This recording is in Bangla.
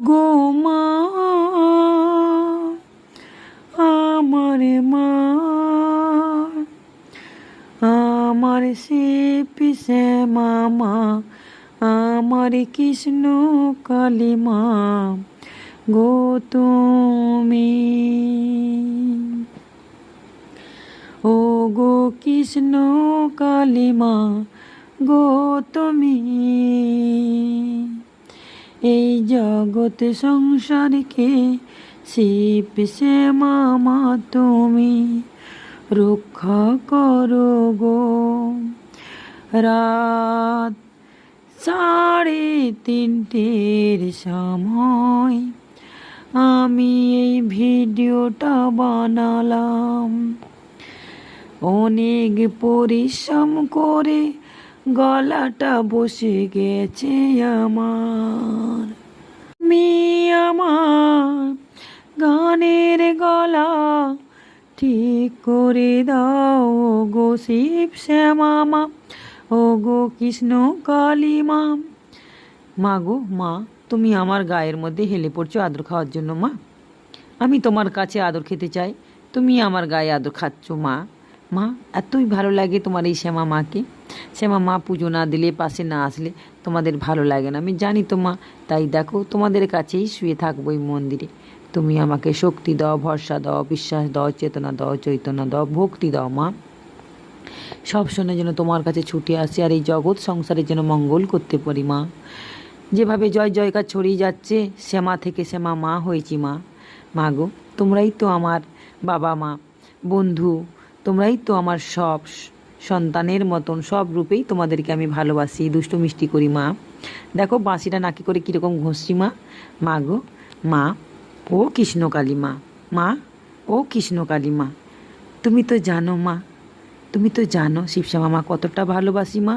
গো মা, আমার মা, আমার শিপি শ্যামা মা, আমার কৃষ্ণ কালী মা গো তুমি। ও গো কৃষ্ণ কালী মা গো তুমি, এই জগৎ সংসারকে শিব শ্যামা মা তুমি রক্ষা করো গো। রাত 3:30-র সময় আমি এই ভিডিওটা বানালাম। অনেক পরিশ্রম করে গলাটা বসে গেছে আমার। আমি আমার গানের গলা ঠিক করে দাও গো শিব শ্যামা মা, ও গো কৃষ্ণ কালী মা। মা গো মা, তুমি আমার গায়ের মধ্যে হেলে পড়ছো আদর খাওয়ার জন্য মা। আমি তোমার কাছে আদর খেতে চাই, তুমি আমার গায়ে আদর খাচ্ছ মা। মা, এতই ভালো লাগে তোমার এই শ্যামা মাকে। শ্যামা মা পুজো না দিলে, পাশে না আসলে তোমাদের ভালো লাগে না, আমি জানি তো মা। তাই দেখো, তোমাদের কাছেই শুয়ে থাকবো এই মন্দিরে। তুমি আমাকে শক্তি দাও, ভরসা দাও, বিশ্বাস দাও, চেতনা দাও, চৈতন্য দাও, ভক্তি দাও মা। সব সময় যেন তোমার কাছে ছুটে আসি আর এই জগৎ সংসারের যেন মঙ্গল করতে পারি মা। যেভাবে জয় জয়কার ছড়িয়ে যাচ্ছে, শ্যামা থেকে শ্যামা মা হয়েছি মা। মা গো, তোমরাই তো আমার বাবা মা, বন্ধু, তোমরাই তো আমার সব। সন্তানের মতন সব রূপেই তোমাদেরকে আমি ভালোবাসি, দুষ্টু মিষ্টি করি মা। দেখো বাঁশিটা নাকি করে কীরকম ঘষছি মা। মা গো মা, ও কৃষ্ণকালী মা, মা ও কৃষ্ণকালী মা, তুমি তো জানো মা, তুমি তো জানো শিবশ্যামা মা কতটা ভালোবাসি মা।